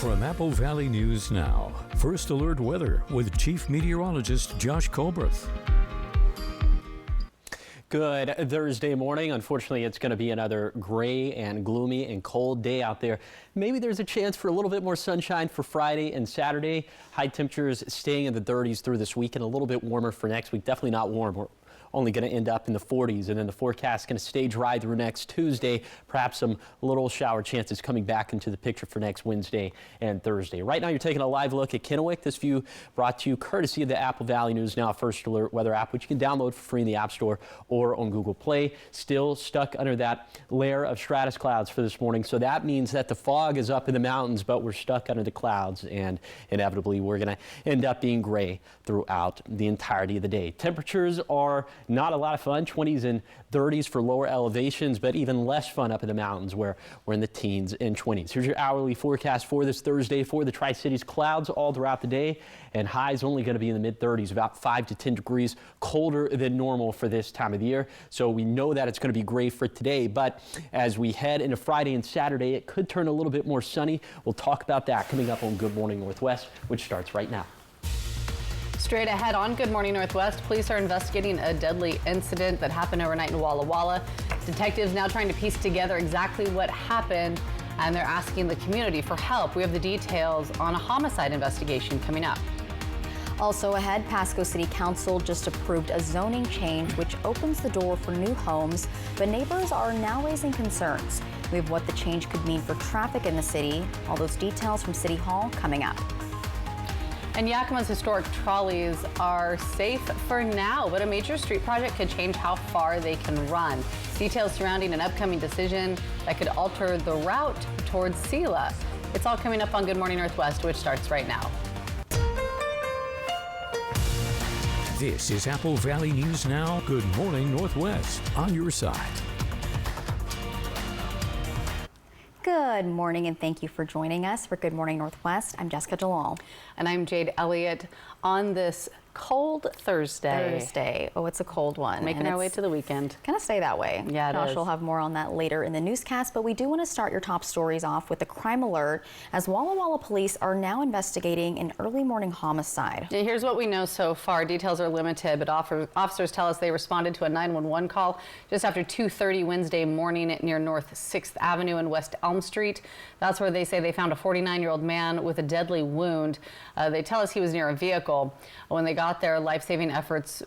From Apple Valley News Now, First Alert Weather with Chief Meteorologist Josh Colbreth. Good Thursday morning. Unfortunately, it's going to be another gray and gloomy and cold day out there. Maybe there's a chance for a little bit more sunshine for Friday and Saturday. High temperatures staying in the 30s through this week and a little bit warmer for next week. Definitely not warm. We're only going to end up in the 40s, and then the forecast is going to stay dry through next Tuesday. Perhaps some little shower chances coming back into the picture for next Wednesday and Thursday. Right now, you're taking a live look at Kennewick. This view brought to you courtesy of the Apple Valley News Now First Alert Weather app, which you can download for free in the App Store or on Google Play. Still stuck under that layer of stratus clouds for this morning, so that means that the fog is up in the mountains, but we're stuck under the clouds, and inevitably we're going to end up being gray throughout the entirety of the day. Temperatures are not a lot of fun, 20s and 30s for lower elevations, but even less fun up in the mountains where we're in the teens and 20s. Here's your hourly forecast for this Thursday for the Tri-Cities. Clouds all throughout the day, and highs only going to be in the mid-30s, about 5 to 10 degrees colder than normal for this time of the year. So we know that it's going to be gray for today, but as we head into Friday and Saturday, it could turn a little bit more sunny. We'll talk about that coming up on Good Morning Northwest, which starts right now. Straight ahead on Good Morning Northwest, police are investigating a deadly incident that happened overnight in Walla Walla. Detectives now trying to piece together exactly what happened, and they're asking the community for help. We have the details on a homicide investigation coming up. Also ahead, Pasco City Council just approved a zoning change which opens the door for new homes, but neighbors are now raising concerns. We have what the change could mean for traffic in the city. All those details from City Hall coming up. And Yakima's historic trolleys are safe for now, but a major street project could change how far they can run. Details surrounding an upcoming decision that could alter the route towards Sela. It's all coming up on Good Morning Northwest, which starts right now. This is Apple Valley News Now, Good Morning Northwest, on your side. Good morning, and thank you for joining us for Good Morning Northwest. I'm Jessica Jalal. And I'm Jade Elliott on this cold Thursday. Oh, it's a cold one. Making our way to the weekend. Gonna stay that way. Yeah, it Josh is. will have more on that later in the newscast, but we do want to start your top stories off with the crime alert, as Walla Walla police are now investigating an early morning homicide. Yeah, here's what we know so far. Details are limited, but officers tell us they responded to a 911 call just after 2:30 Wednesday morning near North 6th Avenue and West Elm Street. That's where they say they found a 49-year-old man with a deadly wound. They tell us he was near a vehicle. When they got there, life-saving efforts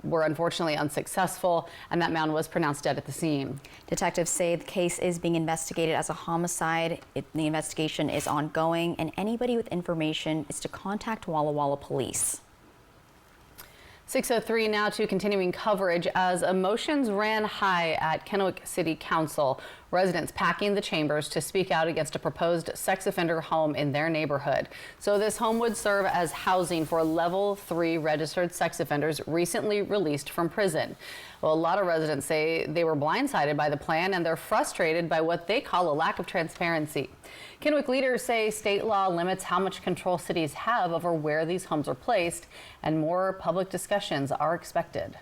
were unfortunately unsuccessful, and that man was pronounced dead at the scene. Detectives say the case is being investigated as a homicide. The investigation is ongoing, and anybody with information is to contact Walla Walla Police. 6:03 now to continuing coverage as emotions ran high at Kennewick City Council. Residents packing the chambers to speak out against a proposed sex offender home in their neighborhood. So this home would serve as housing for level 3 registered sex offenders recently released from prison. Well, a lot of residents say they were blindsided by the plan, and they're frustrated by what they call a lack of transparency. Kennewick leaders say state law limits how much control cities have over where these homes are placed, and more public discussions are expected.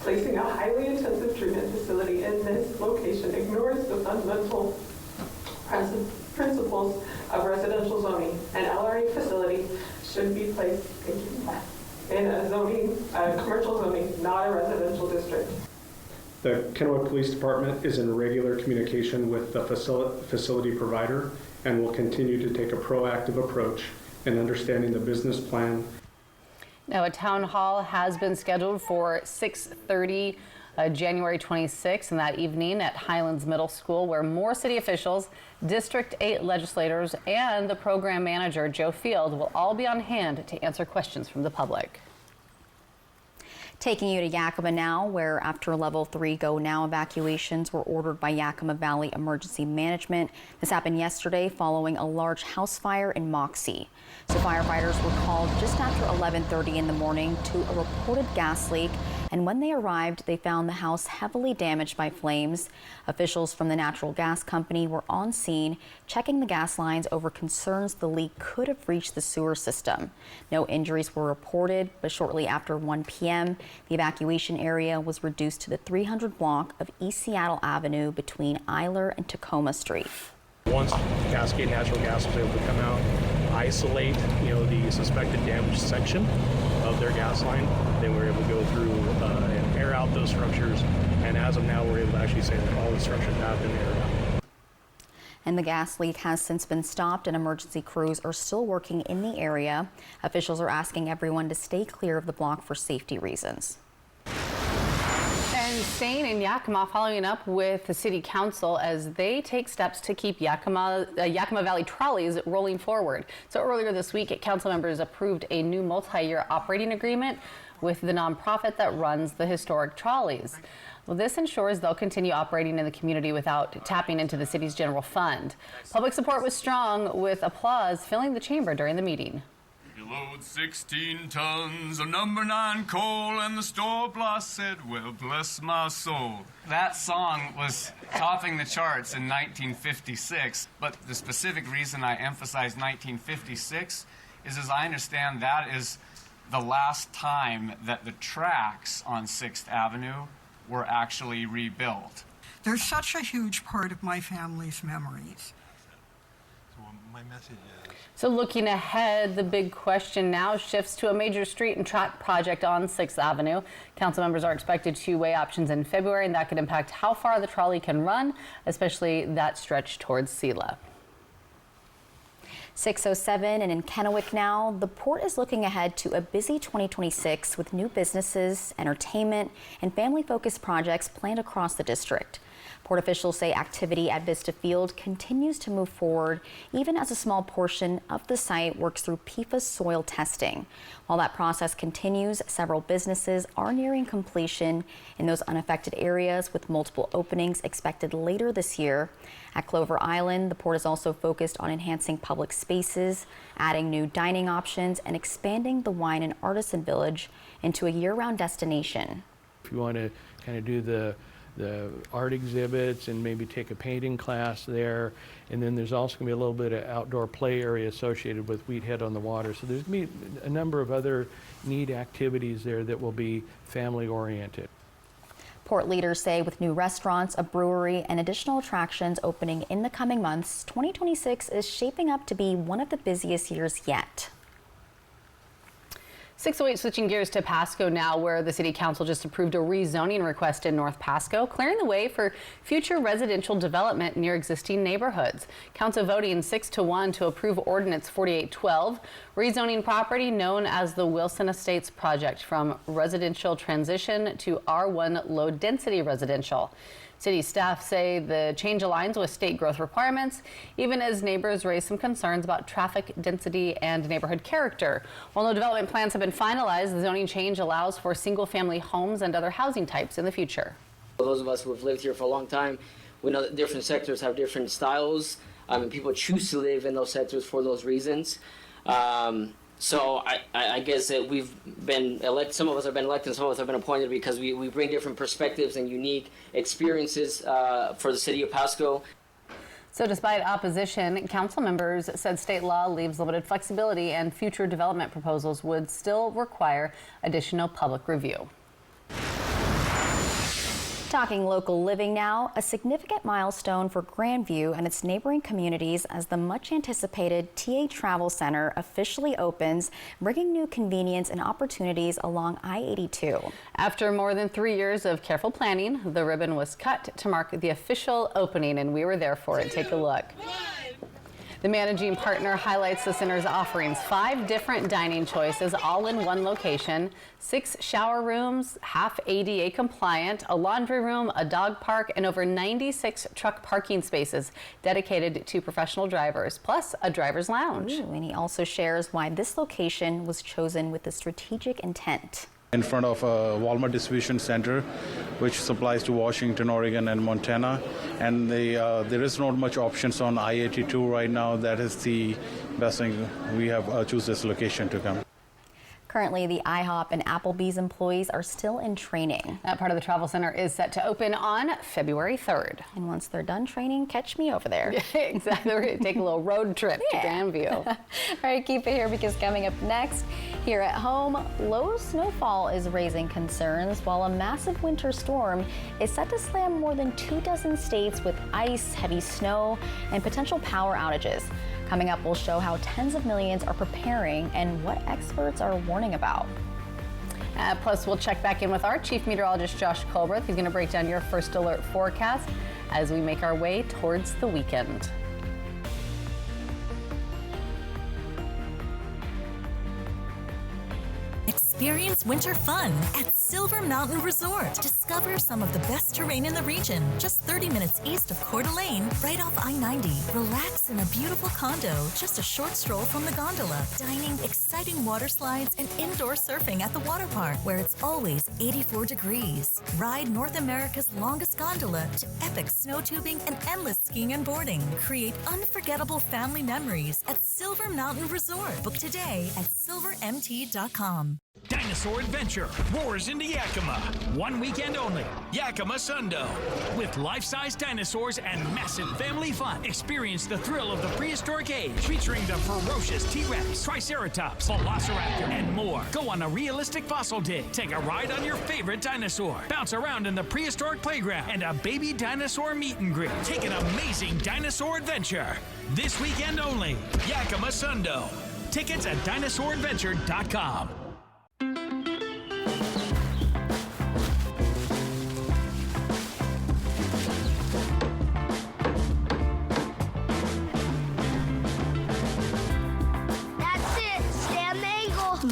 Placing a highly intensive treatment facility in this location ignores the fundamental principles of residential zoning. An LRA facility should be placed in a commercial zoning, not a residential district. The Kennewick Police Department is in regular communication with the facility provider and will continue to take a proactive approach in understanding the business plan. Now, a town hall has been scheduled for 6:30 January 26th, and that evening at Highlands Middle School, where more city officials, District 8 legislators, and the program manager, Joe Field, will all be on hand to answer questions from the public. Taking you to Yakima now, where after level 3 go now evacuations were ordered by Yakima Valley Emergency Management. This happened yesterday following a large house fire in Moxie. So firefighters were called just after 11:30 in the morning to a reported gas leak, and when they arrived, they found the house heavily damaged by flames. Officials from the natural gas company were on scene checking the gas lines over concerns the leak could have reached the sewer system. No injuries were reported, but shortly after 1 p.m., the evacuation area was reduced to the 300 block of East Seattle Avenue between Eiler and Tacoma Street. Once Cascade Natural Gas was able to come out, isolate, the suspected damaged section of their gas line, then we were able to go through and air out those structures. And as of now, we're able to actually say that all the structures have been aired out. And the gas leak has since been stopped and emergency crews are still working in the area. Officials are asking everyone to stay clear of the block for safety reasons. And staying in Yakima, following up with the City Council as they take steps to keep Yakima Valley trolleys rolling forward. So earlier this week, council members approved a new multi-year operating agreement with the nonprofit that runs the historic trolleys. Well, this ensures they'll continue operating in the community without tapping into the city's general fund. Public support was strong, with applause filling the chamber during the meeting. You load 16 tons of number 9 coal, and the store boss said, well, bless my soul. That song was topping the charts in 1956, but the specific reason I emphasize 1956 is, as I understand, that is the last time that the tracks on 6th Avenue were actually rebuilt. They're such a huge part of my family's memories. So my message is... So looking ahead, the big question now shifts to a major street and track project on 6th Avenue. Council members are expected to weigh options in February, and that could impact how far the trolley can run, especially that stretch towards Sela. 6:07 and in Kennewick now, the port is looking ahead to a busy 2026 with new businesses, entertainment, and family-focused projects planned across the district. Port officials say activity at Vista Field continues to move forward, even as a small portion of the site works through PFAS soil testing. While that process continues, several businesses are nearing completion in those unaffected areas, with multiple openings expected later this year. At Clover Island, the port is also focused on enhancing public spaces, adding new dining options, and expanding the wine and artisan village into a year-round destination. If you want to kind of do the art exhibits and maybe take a painting class there, and then there's also going to be a little bit of outdoor play area associated with Wheathead on the Water. So there's going to be a number of other neat activities there that will be family oriented. Port leaders say with new restaurants, a brewery, and additional attractions opening in the coming months, 2026 is shaping up to be one of the busiest years yet. 6:08, switching gears to Pasco now, where the City Council just approved a rezoning request in North Pasco, clearing the way for future residential development near existing neighborhoods. Council voting 6-1 to approve Ordinance 4812, rezoning property known as the Wilson Estates project from residential transition to R1 low-density residential. City staff say the change aligns with state growth requirements, even as neighbors raise some concerns about traffic density and neighborhood character. While no development plans have been finalized, the zoning change allows for single-family homes and other housing types in the future. For those of us who have lived here for a long time, we know that different sectors have different styles, and people choose to live in those sectors for those reasons. So I guess that we've been elected, some of us have been elected, some of us have been appointed because we bring different perspectives and unique experiences for the city of Pasco. So despite opposition, council members said state law leaves limited flexibility and future development proposals would still require additional public review. Talking local living now, a significant milestone for Grandview and its neighboring communities as the much anticipated TA Travel Center officially opens, bringing new convenience and opportunities along I-82. After more than 3 years of careful planning, the ribbon was cut to mark the official opening, and we were there for it. Take a look. The managing partner highlights the center's offerings: 5 different dining choices, all in one location, 6 shower rooms, half ADA compliant, a laundry room, a dog park, and over 96 truck parking spaces dedicated to professional drivers, plus a driver's lounge. Ooh, and he also shares why this location was chosen with a strategic intent. In front of a Walmart distribution center, which supplies to Washington, Oregon, and Montana. And there is not much options on I-82 right now. That is the best thing. We have choose this location to come. Currently, the IHOP and Applebee's employees are still in training. That part of the travel center is set to open on February 3rd. And once they're done training, catch me over there. Exactly. We're going to take a little road trip to Grandview. All right, keep it here because coming up next, Here at home, low snowfall is raising concerns, while a massive winter storm is set to slam more than 24 states with ice, heavy snow, and potential power outages. Coming up, we'll show how tens of millions are preparing and what experts are warning about. Plus, we'll check back in with our chief meteorologist, Josh Colbreth. He's going to break down your first alert forecast as we make our way towards the weekend. Experience winter fun at Silver Mountain Resort. Discover some of the best terrain in the region, just 30 minutes east of Coeur d'Alene, right off I-90. Relax in a beautiful condo, just a short stroll from the gondola. Dining, exciting water slides, and indoor surfing at the water park, where it's always 84 degrees. Ride North America's longest gondola to epic snow tubing and endless skiing and boarding. Create unforgettable family memories at Silver Mountain Resort. Book today at silvermt.com. Dinosaur Adventure roars into Yakima. One weekend only. Yakima Sundo. With life-size dinosaurs and massive family fun. Experience the thrill of the prehistoric age, featuring the ferocious T-Rex, Triceratops, Velociraptor, and more. Go on a realistic fossil dig. Take a ride on your favorite dinosaur. Bounce around in the prehistoric playground and a baby dinosaur meet and greet. Take an amazing dinosaur adventure. This weekend only. Yakima Sundo. Tickets at dinosauradventure.com.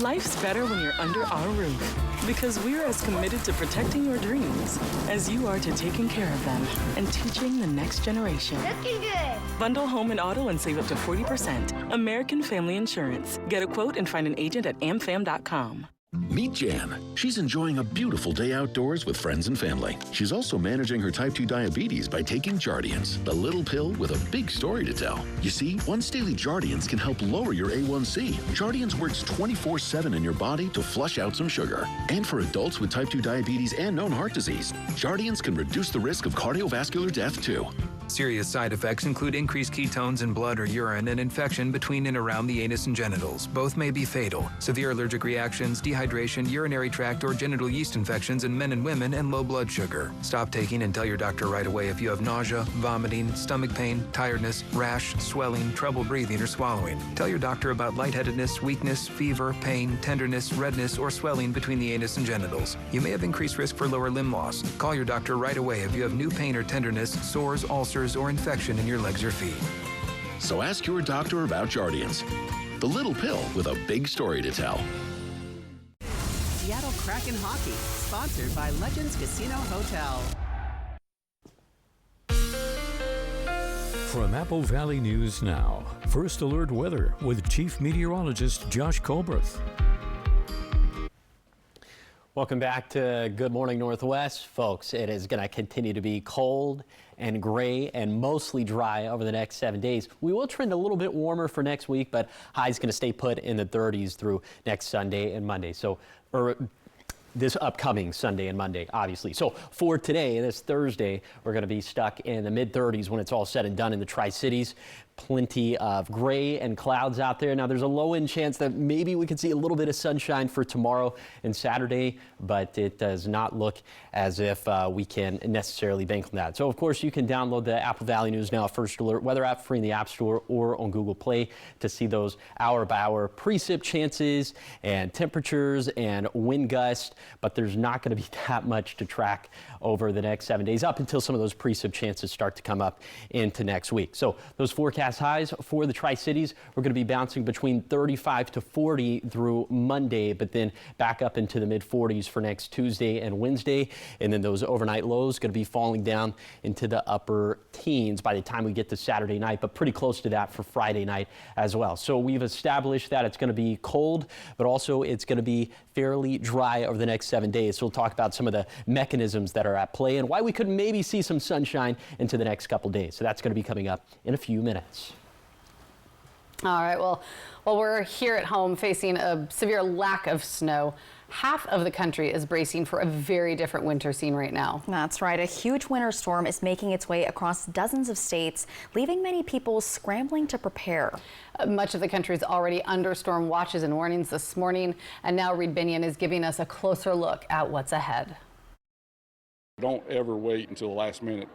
Life's better when you're under our roof, because we're as committed to protecting your dreams as you are to taking care of them and teaching the next generation. Looking good. Bundle home and auto and save up to 40%. American Family Insurance. Get a quote and find an agent at amfam.com. Meet Jan. She's enjoying a beautiful day outdoors with friends and family. She's also managing her type 2 diabetes by taking Jardiance, the little pill with a big story to tell. You see, once daily Jardiance can help lower your A1C. Jardiance works 24/7 in your body to flush out some sugar. And for adults with type 2 diabetes and known heart disease, Jardiance can reduce the risk of cardiovascular death too. Serious side effects include increased ketones in blood or urine and infection between and around the anus and genitals. Both may be fatal. Severe allergic reactions, dehydration, urinary tract or genital yeast infections in men and women, and low blood sugar. Stop taking and tell your doctor right away if you have nausea, vomiting, stomach pain, tiredness, rash, swelling, trouble breathing or swallowing. Tell your doctor about lightheadedness, weakness, fever, pain, tenderness, redness, or swelling between the anus and genitals. You may have increased risk for lower limb loss. Call your doctor right away if you have new pain or tenderness, sores, ulcers, or infection in your legs or feet. So ask your doctor about Jardiance, the little pill with a big story to tell. Seattle Kraken Hockey, sponsored by Legends Casino Hotel. From Apple Valley News Now, First Alert Weather with Chief Meteorologist Josh Colbreth. Welcome back to Good Morning Northwest. Folks, it is going to continue to be cold and gray and mostly dry over the next 7 days. We will trend a little bit warmer for next week, but high's going to stay put in the 30s through next Sunday and Monday. This upcoming Sunday and Monday, obviously. So for today, this Thursday, we're going to be stuck in the mid-30s when it's all said and done in the Tri-Cities. Plenty of gray and clouds out there. Now, there's a low-end chance that maybe we could see a little bit of sunshine for tomorrow and Saturday, but it does not look as if we can necessarily bank on that. So, of course, you can download the Apple Valley News Now First Alert Weather app free in the App Store or on Google Play to see those hour-by-hour precip chances and temperatures and wind gusts, but there's not going to be that much to track over the next 7 days up until some of those precip chances start to come up into next week. So those forecast highs for the Tri-Cities, we're going to be bouncing between 35 to 40 through Monday, but then back up into the mid-40s for next Tuesday and Wednesday. And then those overnight lows going to be falling down into the upper teens by the time we get to Saturday night, but pretty close to that for Friday night as well. So we've established that it's going to be cold, but also it's going to be fairly dry over the next 7 days. So we'll talk about some of the mechanisms that are at play and why we could maybe see some sunshine into the next couple days. So that's going to be coming up in a few minutes. All right, well, we're here at home facing a severe lack of snow half of the country is bracing for a very different winter scene right now. That's right. A huge winter storm is making its way across dozens of states, leaving many people scrambling to prepare. Much of the country is already under storm watches and warnings this morning, and now Reed Binion is giving us a closer look at what's ahead. Don't ever wait until the last minute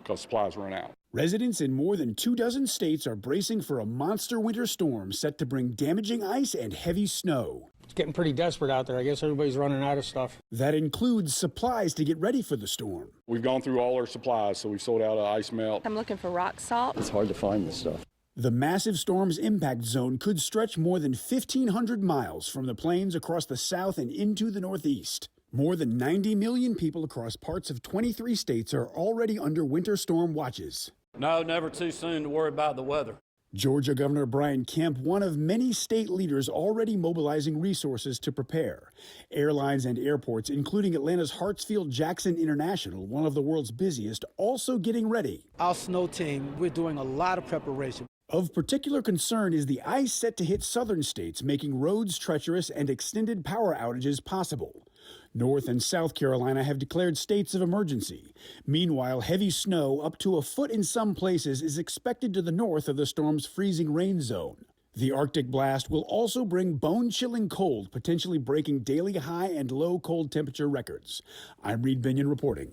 because supplies run out. Residents in more than 24 states are bracing for a monster winter storm set to bring damaging ice and heavy snow. It's getting pretty desperate out there. I guess everybody's running out of stuff. That includes supplies to get ready for the storm. We've gone through all our supplies, so we sold out of ice melt. I'm looking for rock salt. It's hard to find this stuff. The massive storm's impact zone could stretch more than 1,500 miles from the plains across the south and into the northeast. More than 90 million people across parts of 23 states are already under winter storm watches. No, never too soon to worry about the weather. Georgia Governor Brian Kemp, one of many state leaders already mobilizing resources to prepare. Airlines and airports, including Atlanta's Hartsfield-Jackson International, one of the world's busiest, also getting ready. Our snow team, we're doing a lot of preparation. Of particular concern is the ice set to hit southern states, making roads treacherous and extended power outages possible. North and South Carolina have declared states of emergency. Meanwhile, heavy snow, up to a foot in some places, is expected to the north of the storm's freezing rain zone. The Arctic blast will also bring bone-chilling cold, potentially breaking daily high and low cold temperature records. I'm Reed Binion reporting.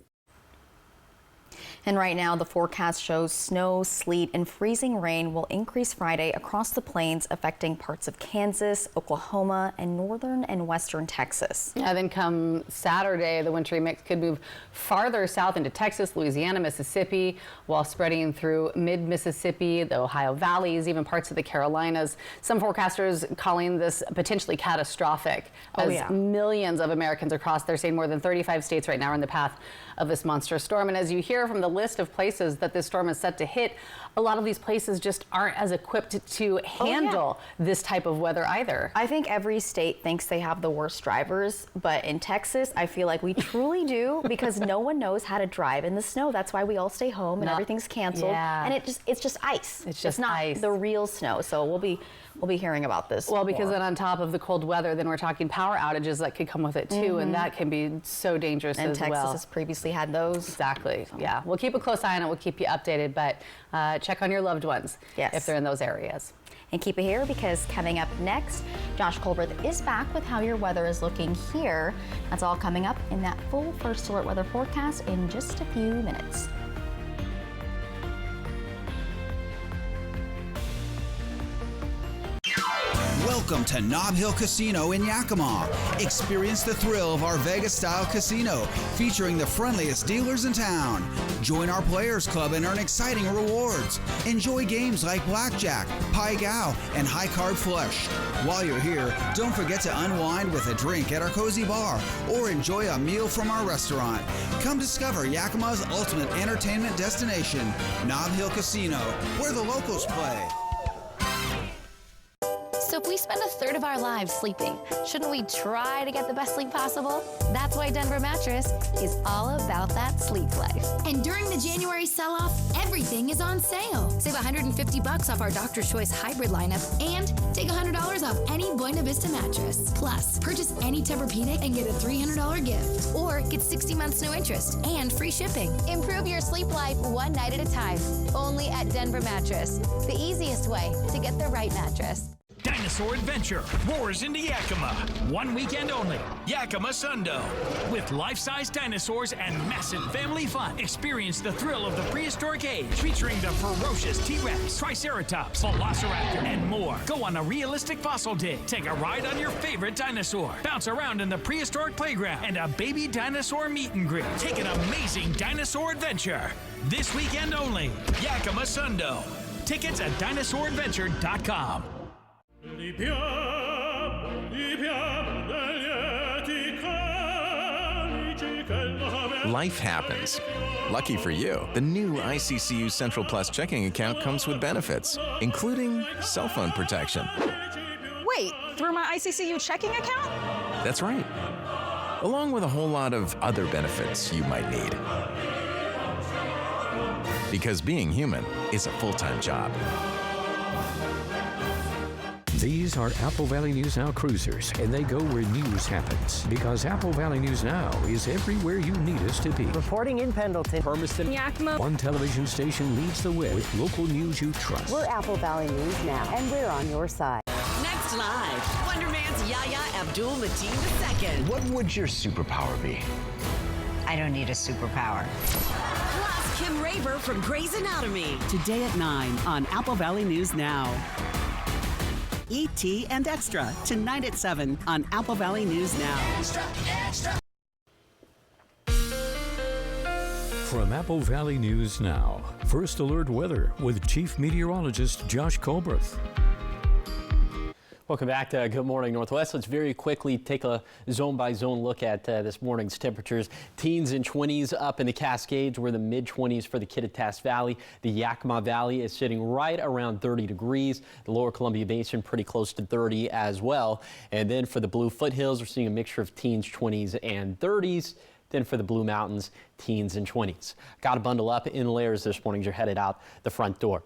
And right now, the forecast shows snow, sleet, and freezing rain will increase Friday across the plains, affecting parts of Kansas, Oklahoma, and northern and western Texas. Yeah, then come Saturday, the wintry mix could move farther south into Texas, Louisiana, Mississippi, while spreading through mid-Mississippi, the Ohio valleys, even parts of the Carolinas. Some forecasters calling this potentially catastrophic, as millions of Americans across, they're saying more than 35 states right now are in the path of this monstrous storm. And as you hear from the list of places that this storm is set to hit, a lot of these places just aren't as equipped to handle this type of weather either. I think every state thinks they have the worst drivers, but in Texas, I feel like we truly do, because no one knows how to drive in the snow. That's why we all stay home and everything's canceled. And it's just ice. It's not ice. The real snow. So we'll be hearing about this. Well, because then on top of the cold weather, then we're talking power outages that could come with it too, and that can be so dangerous as well. And Texas has previously had those. Exactly. Yeah. We'll keep a close eye on it. We'll keep you updated, but check on your loved ones if they're in those areas. And keep it here, because coming up next, Josh Colbert is back with how your weather is looking here. That's all coming up in that full First Alert weather forecast in just a few minutes. Welcome to Nob Hill Casino in Yakima. Experience the thrill of our Vegas-style casino, featuring the friendliest dealers in town. Join our Players Club and earn exciting rewards. Enjoy games like Blackjack, Pai Gow, and High Card Flush. While you're here, don't forget to unwind with a drink at our cozy bar or enjoy a meal from our restaurant. Come discover Yakima's ultimate entertainment destination, Nob Hill Casino, where the locals play. So if we spend a third of our lives sleeping, shouldn't we try to get the best sleep possible? That's why Denver Mattress is all about that sleep life. And during the January sell-off, everything is on sale. Save $150 off our Doctor's Choice hybrid lineup and take $100 off any Buena Vista mattress. Plus, purchase any Tempur-Pedic and get a $300 gift. Or get 60 months no interest and free shipping. Improve your sleep life one night at a time. Only at Denver Mattress. The easiest way to get the right mattress. Dinosaur Adventure roars into Yakima. One weekend only. Yakima Sundo. With life-size dinosaurs and massive family fun. Experience the thrill of the prehistoric age, featuring the ferocious T-Rex, Triceratops, Velociraptor, and more. Go on a realistic fossil dig. Take a ride on your favorite dinosaur. Bounce around in the prehistoric playground and a baby dinosaur meet and greet. Take an amazing dinosaur adventure. This weekend only. Yakima Sundo. Tickets at DinosaurAdventure.com. Life happens. Lucky for you, the new ICCU Central Plus checking account comes with benefits, including cell phone protection. Wait, through my ICCU checking account? That's right. Along with a whole lot of other benefits you might need. Because being human is a full-time job. These are Apple Valley News Now cruisers, and they go where news happens. Because Apple Valley News Now is everywhere you need us to be. Reporting in Pendleton, Hermiston, Yakima. One television station leads the way with local news you trust. We're Apple Valley News Now, and we're on your side. Next live, Wonder Man's Yahya Abdul-Mateen II. What would your superpower be? I don't need a superpower. Plus, Kim Raver from Grey's Anatomy. Today at 9 on Apple Valley News Now. E.T. and Extra, tonight at 7 on Apple Valley News Now. Extra, extra. From Apple Valley News Now, First Alert Weather with Chief Meteorologist Josh Colberth. Welcome back to Good Morning Northwest. Let's very quickly take a zone-by-zone look at this morning's temperatures. Teens and 20s up in the Cascades. We're in the mid-20s for the Kittitas Valley. The Yakima Valley is sitting right around 30 degrees. The Lower Columbia Basin pretty close to 30 as well. And then for the Blue Foothills, we're seeing a mixture of teens, 20s, and 30s. Then for the Blue Mountains, teens and 20s. Got to bundle up in layers this morning as you're headed out the front door.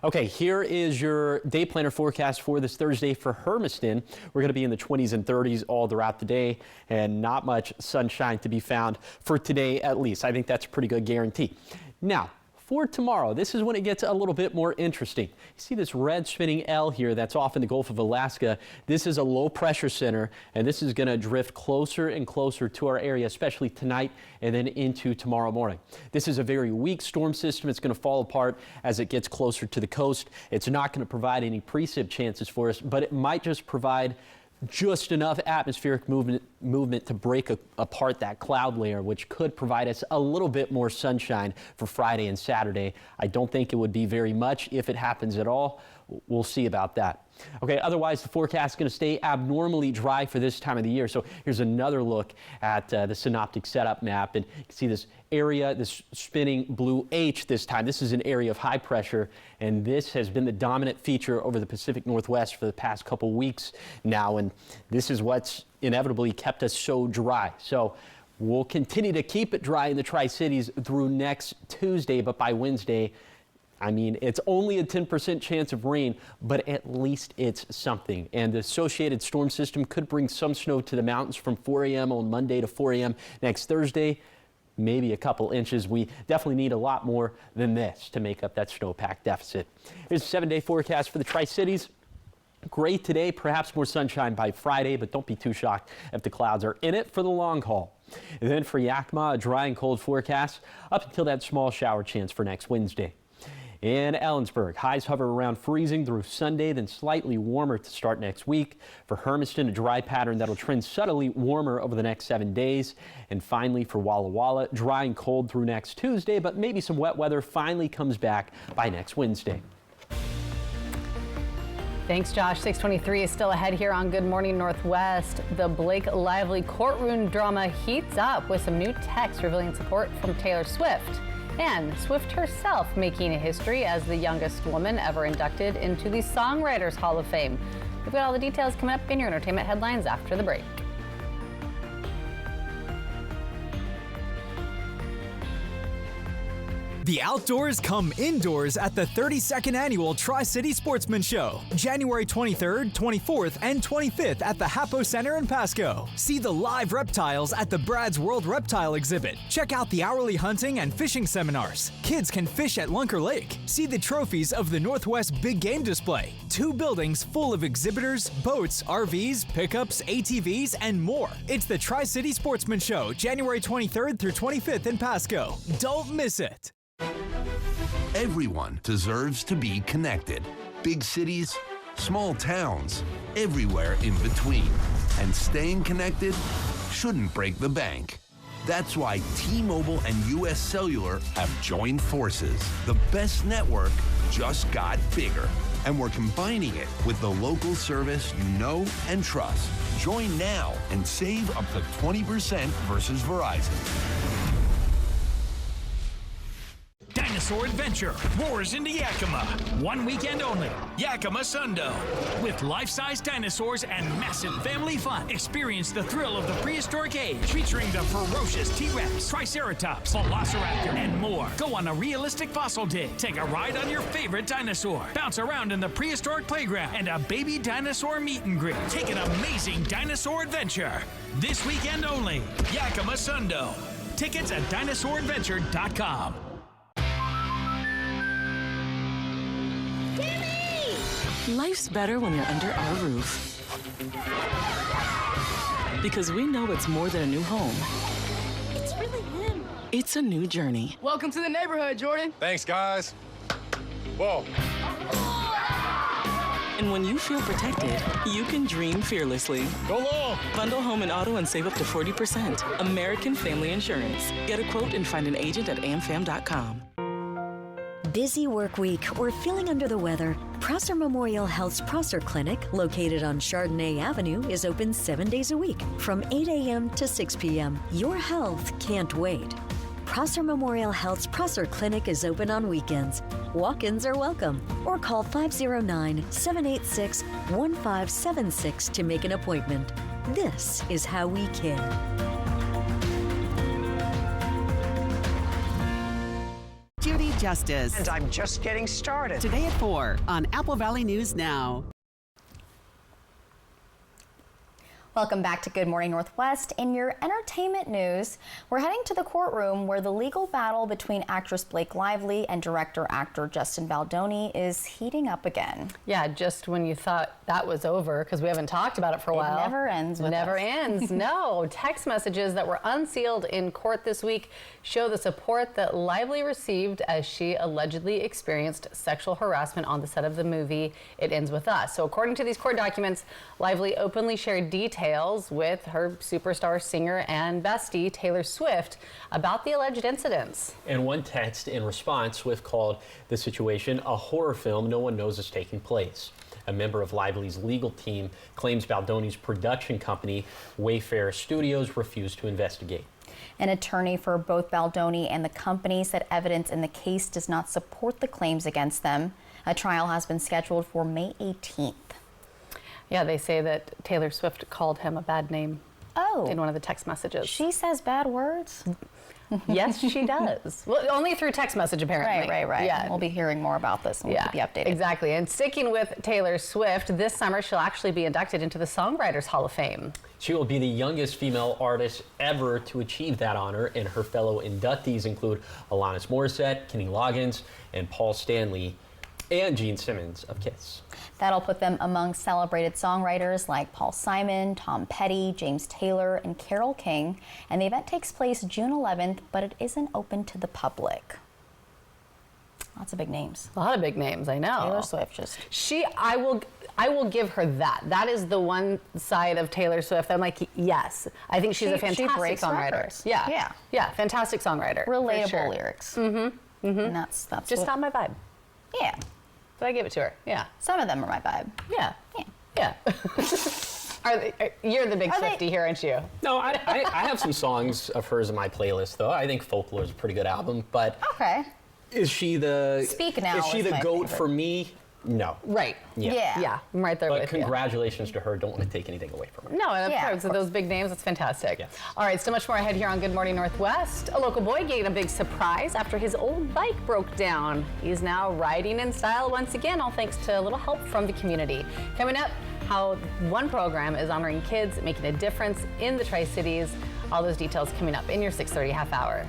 Okay, here is your day planner forecast for this Thursday for Hermiston. We're going to be in the 20s and 30s all throughout the day, and not much sunshine to be found for today at least. I think that's a pretty good guarantee. Now, for tomorrow, this is when it gets a little bit more interesting. You see this red spinning L here that's off in the Gulf of Alaska. This is a low pressure center, and this is going to drift closer and closer to our area, especially tonight and then into tomorrow morning. This is a very weak storm system. It's going to fall apart as it gets closer to the coast. It's not going to provide any precip chances for us, but it might just provide just enough atmospheric movement to break apart that cloud layer, which could provide us a little bit more sunshine for Friday and Saturday. I don't think it would be very much if it happens at all. We'll see about that. Okay, otherwise the forecast is going to stay abnormally dry for this time of the year. So here's another look at the synoptic setup map, and you can see this area, this spinning blue H this time. This is an area of high pressure, and this has been the dominant feature over the Pacific Northwest for the past couple weeks now, and this is what's inevitably kept us so dry. So we'll continue to keep it dry in the Tri-Cities through next Tuesday, but by Wednesday, I mean, it's only a 10% chance of rain, but at least it's something. And the associated storm system could bring some snow to the mountains from 4 a.m. on Monday to 4 a.m. next Thursday, maybe a couple inches. We definitely need a lot more than this to make up that snowpack deficit. Here's a 7-day forecast for the Tri-Cities. Gray today, perhaps more sunshine by Friday, but don't be too shocked if the clouds are in it for the long haul. And then for Yakima, a dry and cold forecast up until that small shower chance for next Wednesday. In Ellensburg, highs hover around freezing through Sunday, then slightly warmer to start next week. For Hermiston, a dry pattern that'll trend subtly warmer over the next 7 days. And finally for Walla Walla, dry and cold through next Tuesday, but maybe some wet weather finally comes back by next Wednesday. Thanks, Josh. 6:23 is still ahead here on Good Morning Northwest. The Blake Lively courtroom drama heats up with some new text revealing support from Taylor Swift. And Swift herself making a history as the youngest woman ever inducted into the Songwriters Hall of Fame. We've got all the details coming up in your entertainment headlines after the break. The outdoors come indoors at the 32nd Annual Tri-City Sportsman Show, January 23rd, 24th, and 25th at the Hapo Center in Pasco. See the live reptiles at the Brad's World Reptile Exhibit. Check out the hourly hunting and fishing seminars. Kids can fish at Lunker Lake. See the trophies of the Northwest Big Game Display. 2 buildings full of exhibitors, boats, RVs, pickups, ATVs, and more. It's the Tri-City Sportsman Show, January 23rd through 25th in Pasco. Don't miss it. Everyone deserves to be connected. Big cities, small towns, everywhere in between. And staying connected shouldn't break the bank. That's why T-Mobile and US Cellular have joined forces. The best network just got bigger. And we're combining it with the local service you know and trust. Join now and save up to 20% versus Verizon. dinosaur adventure roars into Yakima. 1 weekend only. Yakima Sundo. With life-size dinosaurs and massive family fun. Experience the thrill of the prehistoric age, featuring the ferocious T-Rex, Triceratops, Velociraptor, and more. Go on a realistic fossil dig. Take a ride on your favorite dinosaur. Bounce around in the prehistoric playground and a baby dinosaur meet and greet. Take an amazing dinosaur adventure. This weekend only. Yakima Sundo. Tickets at DinosaurAdventure.com. Life's better when you're under our roof. Because we know it's more than a new home. It's really him. It's a new journey. Welcome to the neighborhood, Jordan. Thanks, guys. Whoa. And when you feel protected, you can dream fearlessly. Go long. Bundle home and auto and save up to 40%. American Family Insurance. Get a quote and find an agent at amfam.com. Busy work week or feeling under the weather? Prosser Memorial Health's Prosser Clinic, located on Chardonnay Avenue, is open 7 days a week from 8 a.m. to 6 p.m. Your health can't wait. Prosser Memorial Health's Prosser Clinic is open on weekends. Walk-ins are welcome, or call 509-786-1576 to make an appointment. This is how we care. Judy Justice. And I'm just getting started. Today at 4 on Apple Valley News Now. Welcome back to Good Morning Northwest. In your entertainment news, we're heading to the courtroom where the legal battle between actress Blake Lively and director-actor Justin Baldoni is heating up again. Yeah, just when you thought that was over, because we haven't talked about it for a while. It never ends with Never us. ends, no. Text messages that were unsealed in court this week show the support that Lively received as she allegedly experienced sexual harassment on the set of the movie It Ends With Us. So according to these court documents, Lively openly shared details with her superstar singer and bestie Taylor Swift about the alleged incidents. And one text in response, Swift called the situation a horror film no one knows is taking place. A member of Lively's legal team claims Baldoni's production company, Wayfarer Studios, refused to investigate. An attorney for both Baldoni and the company said evidence in the case does not support the claims against them. A trial has been scheduled for May 18th. Yeah, they say that Taylor Swift called him a bad name. Oh. In one of the text messages. She says bad words? Yes, she does. Well, only through text message, apparently. Right. Yeah. We'll be hearing more about this and we'll keep you updated. Exactly. And sticking with Taylor Swift, this summer she'll actually be inducted into the Songwriters Hall of Fame. She will be the youngest female artist ever to achieve that honor, and her fellow inductees include Alanis Morissette, Kenny Loggins, and Paul Stanley, and Gene Simmons of Kiss. That'll put them among celebrated songwriters like Paul Simon, Tom Petty, James Taylor, and Carole King. And the event takes place June 11th, but it isn't open to the public. Lots of big names. A lot of big names, I know. Taylor Swift just... I will give her that. That is the one side of Taylor Swift. I'm like, yes. I think she's a fantastic songwriter. Records. Yeah, fantastic songwriter. Relatable lyrics. Mm-hmm. And that's just not my vibe. Yeah. But I gave it to her. Yeah. Some of them are my vibe. Yeah. You're the big Swiftie here, aren't you? No, I have some songs of hers in my playlist, though. I think Folklore is a pretty good album, but okay. Is she the Speak Now is she the my GOAT favorite. for me? No. Right. Yeah. I'm right there but with you. congratulations to her. Don't want to take anything away from her. No, and of course, those big names, it's fantastic. Yes. All right, so much more ahead here on Good Morning Northwest. A local boy getting a big surprise after his old bike broke down. He's now riding in style once again, all thanks to a little help from the community. Coming up, how one program is honoring kids, making a difference in the Tri-Cities. All those details coming up in your 6:30 half hour.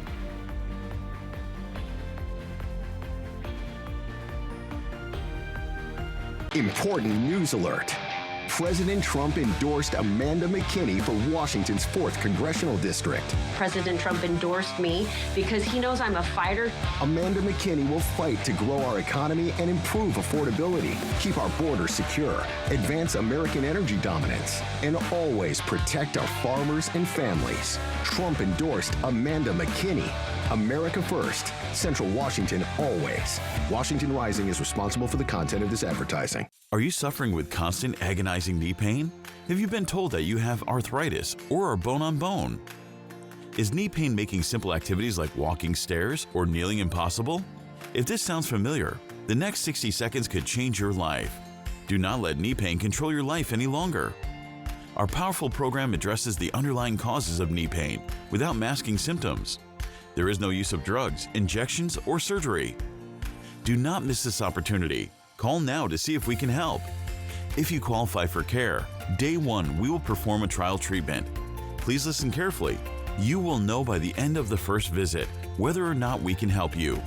Important news alert. President Trump endorsed Amanda McKinney for Washington's 4th Congressional District. President Trump endorsed me because he knows I'm a fighter. Amanda McKinney will fight to grow our economy and improve affordability, keep our borders secure, advance American energy dominance, and always protect our farmers and families. Trump endorsed Amanda McKinney. America first. Central Washington always. Washington Rising is responsible for the content of this advertising. Are you suffering with constant agonizing knee pain? Have you been told that you have arthritis or are bone on bone? Is knee pain making simple activities like walking stairs or kneeling impossible? If this sounds familiar, the next 60 seconds could change your life. Do not let knee pain control your life any longer. Our powerful program addresses the underlying causes of knee pain without masking symptoms. There is no use of drugs, injections, or surgery. Do not miss this opportunity. Call now to see if we can help. If you qualify for care, day one we will perform a trial treatment. Please listen carefully. You will know by the end of the first visit whether or not we can help you.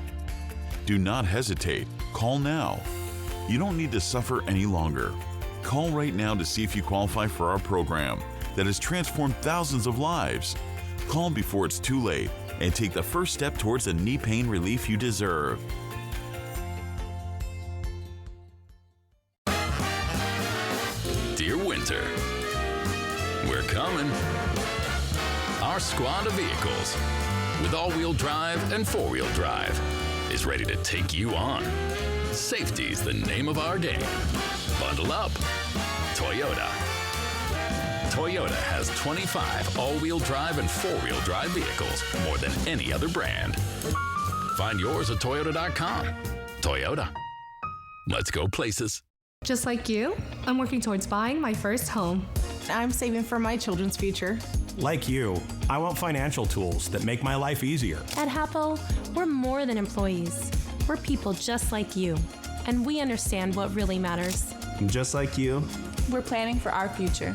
Do not hesitate. Call now. You don't need to suffer any longer. Call right now to see if you qualify for our program that has transformed thousands of lives. Call before it's too late and take the first step towards the knee pain relief you deserve. Dear Winter, we're coming. Our squad of vehicles with all-wheel drive and four-wheel drive is ready to take you on. Safety's the name of our game. Bundle up. Toyota. Toyota has 25 all-wheel drive and four-wheel drive vehicles, more than any other brand. Find yours at Toyota.com. Toyota. Let's go places. Just like you, I'm working towards buying my first home. I'm saving for my children's future. Like you, I want financial tools that make my life easier. At Hapo, we're more than employees. We're people just like you, and we understand what really matters. Just like you, we're planning for our future.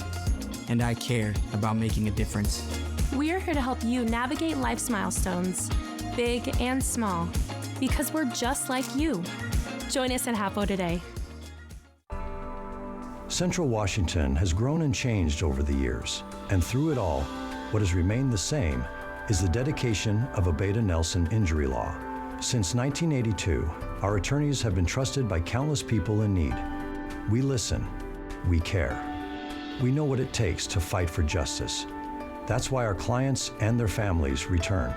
And I care about making a difference. We're here to help you navigate life's milestones, big and small, because we're just like you. Join us at Hapo today. Central Washington has grown and changed over the years, and through it all, what has remained the same is the dedication of Abeyta Nelson Injury Law. Since 1982, our attorneys have been trusted by countless people in need. We listen, we care. We know what it takes to fight for justice. That's why our clients and their families return,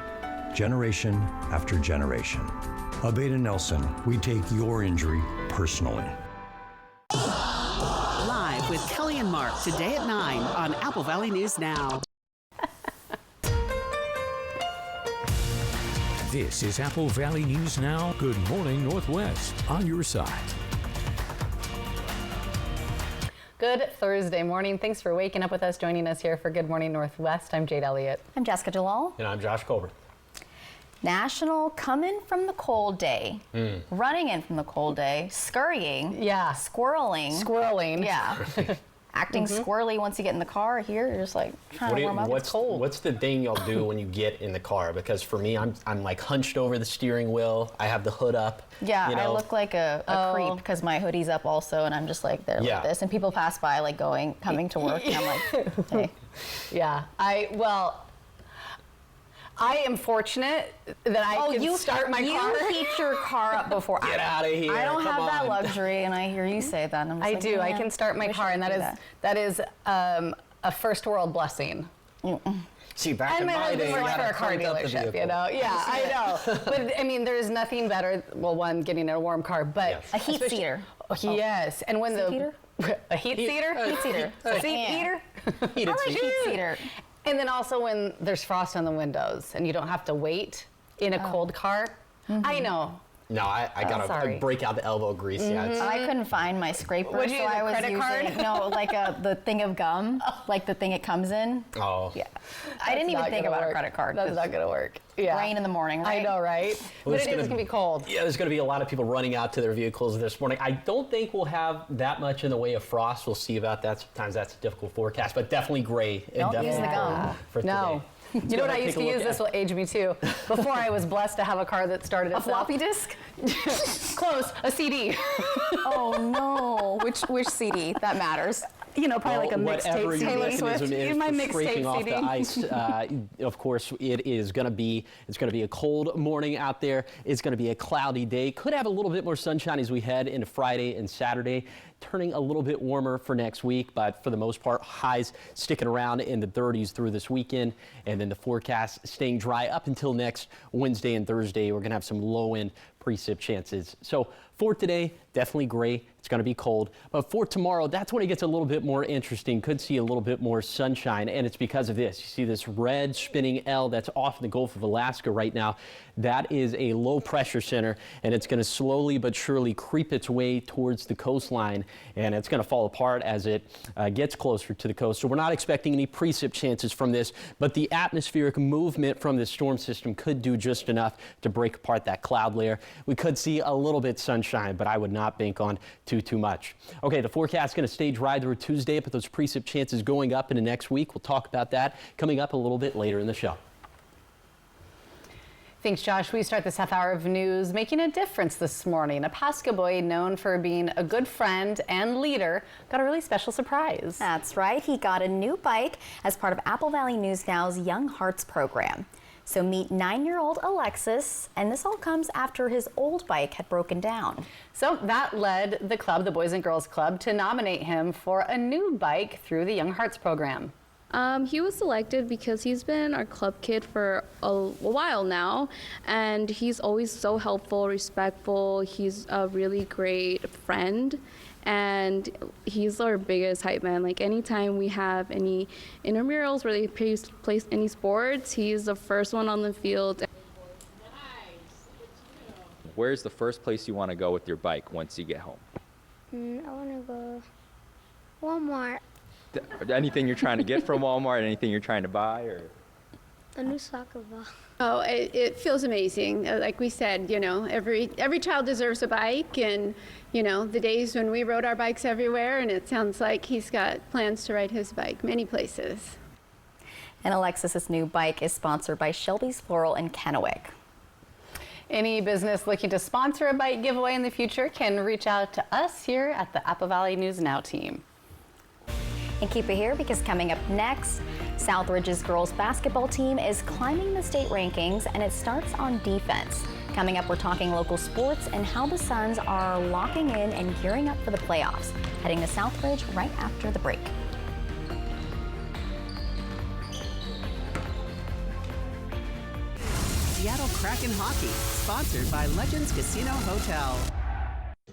generation after generation. Abeyta Nelson, we take your injury personally. Live with Kelly and Mark today at 9 on Apple Valley News Now. This is Apple Valley News Now. Good morning, Northwest, on your side. Good Thursday morning. Thanks for waking up with us, joining us here for Good Morning Northwest. I'm Jade Elliott. I'm Jessica Jalal. And I'm Josh Colbert. National Coming from the Cold Day. Running in from the cold day. Scurrying. Yeah. Squirreling. Squirreling. Yeah. Acting squirrely once you get in the car. Here, you're just like trying to warm up. It's cold. What's the thing y'all do when you get in the car? Because for me, I'm like hunched over the steering wheel. I have the hood up. Yeah, you know? I look like a creep because my hoodie's up also, and I'm just like there like this. And people pass by like coming to work, and I'm like, hey. Yeah. I am fortunate that I can start my car. You heat your car up before. Get out of here. I don't Come have that on. luxury, and I hear you say that. And I'm just I like, do. yeah, I can start my car, and that is a first world blessing. See, back and in my day, works you for had a car crank up the dealership, vehicle. you know? Yeah, I know. But I mean, there's nothing better. Well, one, getting in a warm car, but a heat seater. Yes, and when a heat seater, heat seater, seat heater. Heated seat. Heat seater. And then also when there's frost on the windows and you don't have to wait in a cold car. I know. No, I gotta break out the elbow grease. Yeah, I couldn't find my scraper, Would you so use I a was credit card? using like the thing of gum, like the thing it comes in. Oh. Yeah. I didn't even think about a credit card. That's not gonna work. Yeah. Rain in the morning, right? I know, right? Well, But it's gonna be cold. Yeah, there's gonna be a lot of people running out to their vehicles this morning. I don't think we'll have that much in the way of frost. We'll see about that. Sometimes that's a difficult forecast, but definitely gray. Don't definitely use the gum. For No. today. You know what I Take used a to look use? at. This will age me too. Before I was blessed to have a car that started itself. A floppy disk? Close. A CD. Oh no! Which CD? That matters. You know, probably like a whatever mixtape. your Taylor Swift. mechanism is My for scraping mixtape off CD. the ice. Of course, it's going to be a cold morning out there. It's going to be a cloudy day. Could have a little bit more sunshine as we head into Friday and Saturday. Turning a little bit warmer for next week, but for the most part, highs sticking around in the 30s through this weekend, and then the forecast staying dry up until next Wednesday and Thursday. We're going to have some low-end precip chances. So for today, definitely gray. It's going to be cold. But for tomorrow, that's when it gets a little bit more interesting. Could see a little bit more sunshine, and it's because of this. You see this red spinning L that's off in the Gulf of Alaska right now. That is a low pressure center, and it's going to slowly but surely creep its way towards the coastline, and it's going to fall apart as it gets closer to the coast. So we're not expecting any precip chances from this, but the atmospheric movement from this storm system could do just enough to break apart that cloud layer. We could see a little bit sunshine, but I would not bank on too much. Okay, the forecast is going to stay dry through Tuesday, but those precip chances going up into next week. We'll talk about that coming up a little bit later in the show. Thanks, Josh. We start this half hour of news making a difference this morning. A Pasco boy known for being a good friend and leader got a really special surprise. That's right. He got a new bike as part of Apple Valley News Now's Young Hearts program. So meet 9-year-old Alexis, and this all comes after his old bike had broken down. So that led the club, the Boys and Girls Club, to nominate him for a new bike through the Young Hearts program. He was selected because he's been our club kid for a while now, and he's always so helpful, respectful. He's a really great friend, and he's our biggest hype man. Like anytime we have any intramurals where they play any sports, he's the first one on the field. Where's the first place you want to go with your bike once you get home? I want to go Walmart. Anything you're trying to get from Walmart? Anything you're trying to buy? Or a new soccer ball. Oh, it feels amazing. Like we said, you know, every child deserves a bike, and you know, the days when we rode our bikes everywhere, and it sounds like he's got plans to ride his bike many places. And Alexis's new bike is sponsored by Shelby's Floral in Kennewick. Any business looking to sponsor a bike giveaway in the future can reach out to us here at the Apple Valley News Now team. And keep it here, because coming up next, Southridge's girls basketball team is climbing the state rankings, and it starts on defense. Coming up, we're talking local sports and how the Suns are locking in and gearing up for the playoffs. Heading to Southridge right after the break. Seattle Kraken Hockey, sponsored by Legends Casino Hotel.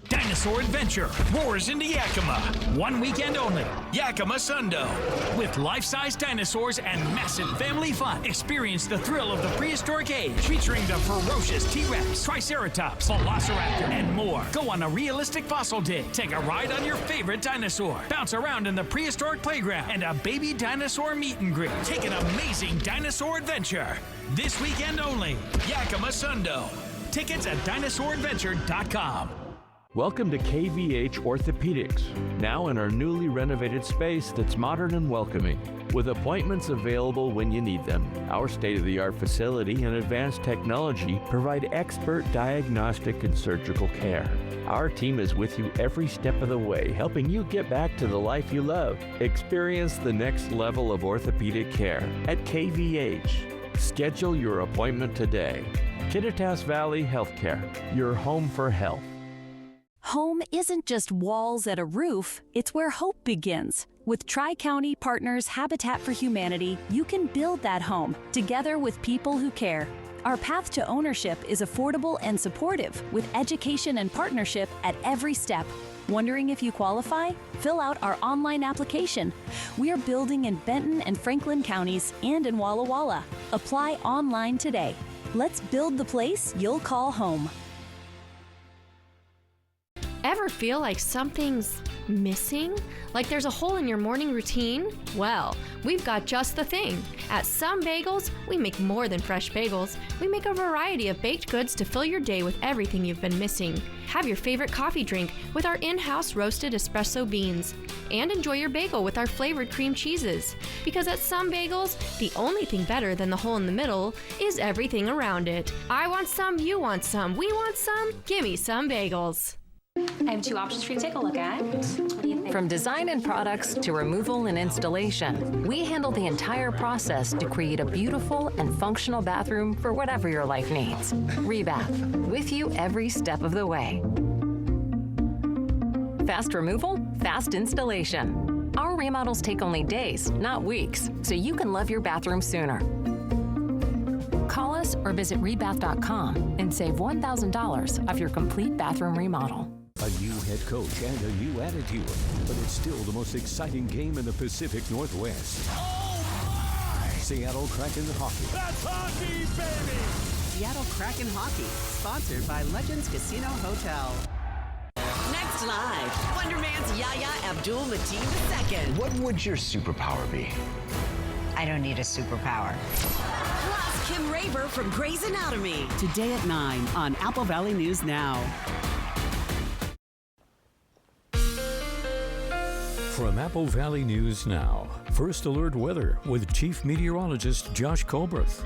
Dinosaur Adventure roars into Yakima. 1 weekend only. Yakima Sundo. With life-size dinosaurs and massive family fun. Experience the thrill of the prehistoric age, featuring the ferocious T-Rex, Triceratops, Velociraptor, and more. Go on a realistic fossil dig. Take a ride on your favorite dinosaur. Bounce around in the prehistoric playground and a baby dinosaur meet and greet. Take an amazing dinosaur adventure. This weekend only. Yakima Sundo. Tickets at dinosauradventure.com. Welcome to KVH Orthopedics, now in our newly renovated space that's modern and welcoming, with appointments available when you need them. Our state-of-the-art facility and advanced technology provide expert diagnostic and surgical care. Our team is with you every step of the way, helping you get back to the life you love. Experience the next level of orthopedic care at KVH. Schedule your appointment today. Kittitas Valley Healthcare, your home for health. Home isn't just walls and a roof, it's where hope begins. With Tri-County Partners Habitat for Humanity, you can build that home together with people who care. Our path to ownership is affordable and supportive, with education and partnership at every step. Wondering if you qualify? Fill out our online application. We are building in Benton and Franklin counties and in Walla Walla. Apply online today. Let's build the place you'll call home. Ever feel like something's missing? Like there's a hole in your morning routine? Well, we've got just the thing. At Some Bagels, we make more than fresh bagels. We make a variety of baked goods to fill your day with everything you've been missing. Have your favorite coffee drink with our in-house roasted espresso beans. And enjoy your bagel with our flavored cream cheeses. Because at Some Bagels, the only thing better than the hole in the middle is everything around it. I want some, you want some, we want some. Gimme Some Bagels. I have 2 options for you to take a look at. What do you think? From design and products to removal and installation, we handle the entire process to create a beautiful and functional bathroom for whatever your life needs. Rebath, with you every step of the way. Fast removal, fast installation. Our remodels take only days, not weeks, so you can love your bathroom sooner. Call us or visit rebath.com and save $1,000 off your complete bathroom remodel. A new head coach and a new attitude, but it's still the most exciting game in the Pacific Northwest. Seattle Kraken hockey. That's hockey, baby! Seattle Kraken hockey, sponsored by Legends Casino Hotel. Next live, Wonder Man's Yahya Abdul-Mateen II. What would your superpower be? I don't need a superpower. Plus, Kim Raver from Grey's Anatomy. Today at 9 on Apple Valley News Now. From Apple Valley News Now, First Alert Weather with Chief Meteorologist Josh Colberth.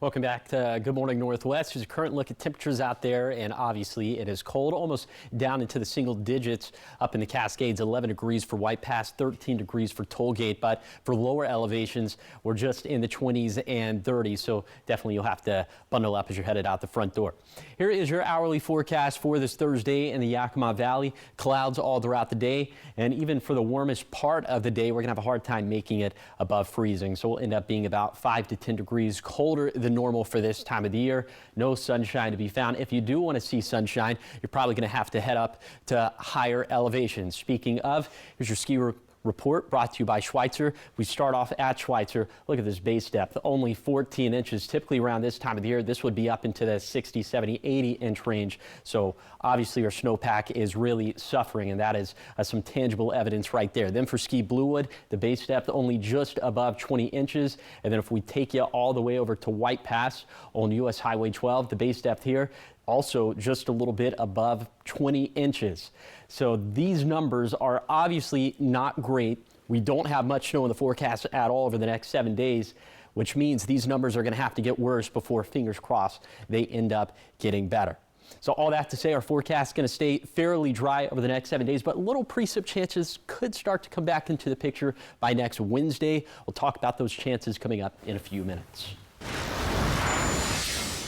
Welcome back to Good Morning Northwest. Here's a current look at temperatures out there, and obviously it is cold, almost down into the single digits up in the Cascades. 11 degrees for White Pass, 13 degrees for Tollgate, but for lower elevations, we're just in the 20s and 30s, so definitely you'll have to bundle up as you're headed out the front door. Here is your hourly forecast for this Thursday in the Yakima Valley. Clouds all throughout the day, and even for the warmest part of the day, we're going to have a hard time making it above freezing, so we'll end up being about 5 to 10 degrees colder than normal for this time of the year. No sunshine to be found. If you do want to see sunshine, you're probably going to have to head up to higher elevations. Speaking of, here's your ski report brought to you by Schweitzer. We start off at Schweitzer. Look at this base depth, only 14 inches. Typically around this time of the year, this would be up into the 60, 70, 80 inch range. So obviously our snowpack is really suffering, and that is some tangible evidence right there. Then for Ski Bluewood, the base depth only just above 20 inches. And then if we take you all the way over to White Pass on US Highway 12, the base depth here also just a little bit above 20 inches. So these numbers are obviously not great. We don't have much snow in the forecast at all over the next 7 days, which means these numbers are going to have to get worse before, fingers crossed, they end up getting better. So all that to say, our forecast is going to stay fairly dry over the next 7 days, but little precip chances could start to come back into the picture by next Wednesday. We'll talk about those chances coming up in a few minutes.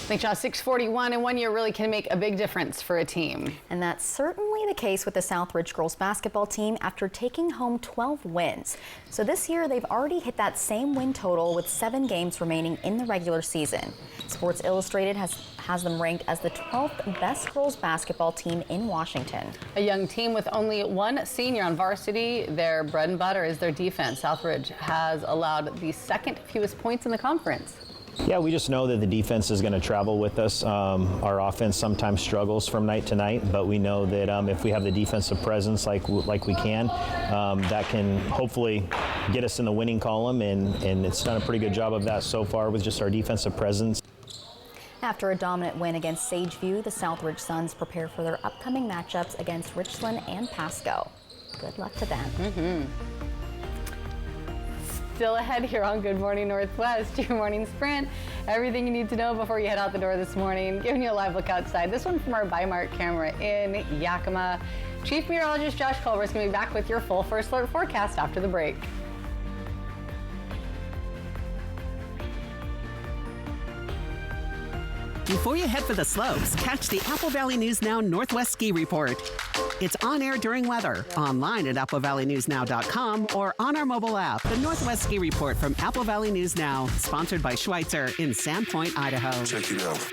Thanks, Josh. 6:41 in 1 year really can make a big difference for a team. And that's certainly the case with the Southridge girls basketball team after taking home 12 wins. So this year they've already hit that same win total with 7 games remaining in the regular season. Sports Illustrated has them ranked as the 12th best girls basketball team in Washington. A young team with only one senior on varsity. Their bread and butter is their defense. Southridge has allowed the second fewest points in the conference. Yeah, we just know that the defense is going to travel with us. Our offense sometimes struggles from night to night, but we know that if we have the defensive presence like we can, that can hopefully get us in the winning column, and it's done a pretty good job of that so far with just our defensive presence. After a dominant win against Sageview, the Southridge Suns prepare for their upcoming matchups against Richland and Pasco. Good luck to them. Still ahead here on Good Morning Northwest, your morning sprint. Everything you need to know before you head out the door this morning. Giving you a live look outside. This one from our Bi-Mart camera in Yakima. Chief Meteorologist Josh Colberth is going to be back with your full First Alert forecast after the break. Before you head for the slopes, catch the Apple Valley News Now Northwest Ski Report. It's on air during weather, online at applevalleynewsnow.com or on our mobile app. The Northwest Ski Report from Apple Valley News Now, sponsored by Schweitzer in Sandpoint, Idaho. Check it out.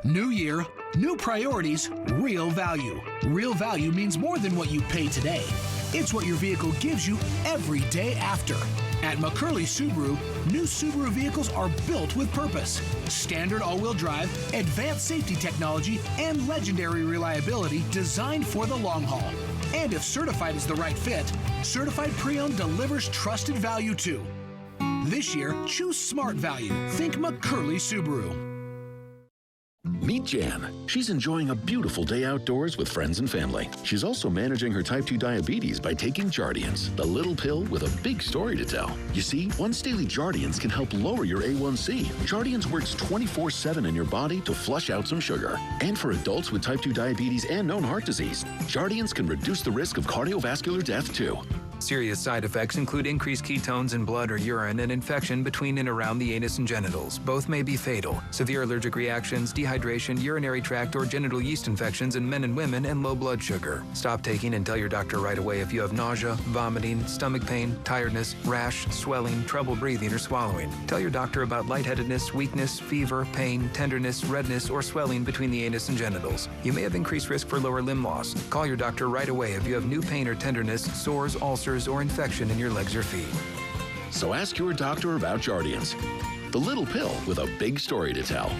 New year, new priorities, real value. Real value means more than what you pay today. It's what your vehicle gives you every day after. At McCurley Subaru, new Subaru vehicles are built with purpose. Standard all-wheel drive, advanced safety technology, and legendary reliability designed for the long haul. And if certified is the right fit, Certified Pre-Owned delivers trusted value too. This year, choose smart value. Think McCurley Subaru. Meet Jan. She's enjoying a beautiful day outdoors with friends and family. She's also managing her type 2 diabetes by taking Jardiance, the little pill with a big story to tell. You see, once daily Jardiance can help lower your A1C. Jardiance works 24/7 in your body to flush out some sugar. And for adults with type 2 diabetes and known heart disease, Jardiance can reduce the risk of cardiovascular death too. Serious side effects include increased ketones in blood or urine and infection between and around the anus and genitals. Both may be fatal. Severe allergic reactions, dehydration, urinary tract or genital yeast infections in men and women, and low blood sugar. Stop taking and tell your doctor right away if you have nausea, vomiting, stomach pain, tiredness, rash, swelling, trouble breathing or swallowing. Tell your doctor about lightheadedness, weakness, fever, pain, tenderness, redness, or swelling between the anus and genitals. You may have increased risk for lower limb loss. Call your doctor right away if you have new pain or tenderness, sores, ulcers, or infection in your legs or feet. So ask your doctor about Jardians, the little pill with a big story to tell.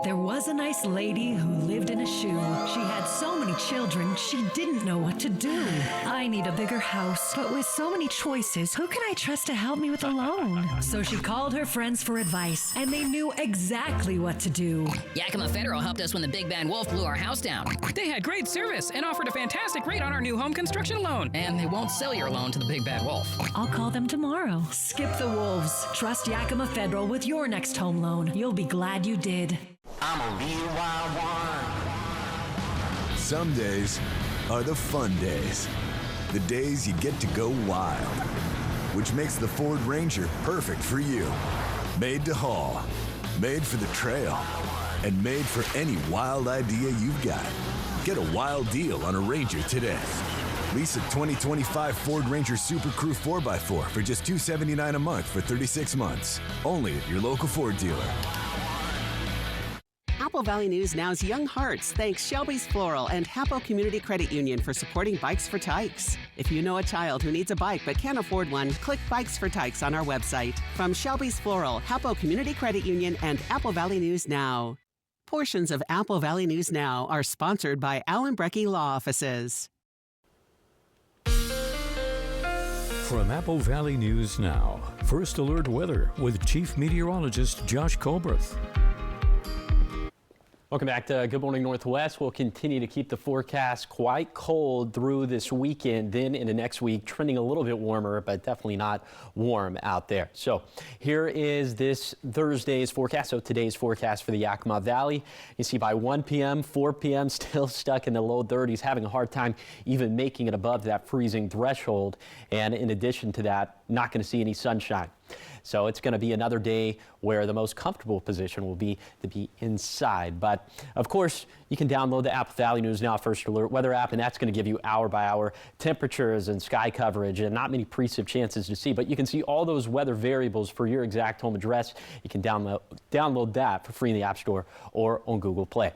There was a nice lady who lived in a shoe. She had so many children, she didn't know what to do. I need a bigger house, but with so many choices, who can I trust to help me with a loan? So she called her friends for advice, and they knew exactly what to do. Yakima Federal helped us when the big bad wolf blew our house down. They had great service and offered a fantastic rate on our new home construction loan. And they won't sell your loan to the big bad wolf. I'll call them tomorrow. Skip the wolves. Trust Yakima Federal with your next home loan. You'll be glad you did. I'm a real wild one. Some days are the fun days. The days you get to go wild. Which makes the Ford Ranger perfect for you. Made to haul, made for the trail, and made for any wild idea you've got. Get a wild deal on a Ranger today. Lease a 2025 Ford Ranger Super Crew 4x4 for just $279 a month for 36 months. Only at your local Ford dealer. Apple Valley News Now's Young Hearts thanks Shelby's Floral and Hapo Community Credit Union for supporting Bikes for Tykes. If you know a child who needs a bike but can't afford one, click Bikes for Tykes on our website. From Shelby's Floral, Hapo Community Credit Union, and Apple Valley News Now. Portions of Apple Valley News Now are sponsored by Allen Brecky Law Offices. From Apple Valley News Now, First Alert Weather with Chief Meteorologist Josh Colbreth. Welcome back to Good Morning Northwest. We'll continue to keep the forecast quite cold through this weekend, then into next week, trending a little bit warmer, but definitely not warm out there. So here is this Thursday's forecast. So today's forecast for the Yakima Valley. You see by 1 p.m., 4 p.m., still stuck in the low 30s, having a hard time even making it above that freezing threshold. And in addition to that, not going to see any sunshine. So it's going to be another day where the most comfortable position will be to be inside. But of course, you can download the Apple Valley News Now First Alert weather app, and that's going to give you hour-by-hour temperatures and sky coverage and not many precip chances to see. But you can see all those weather variables for your exact home address. You can download that for free in the App Store or on Google Play.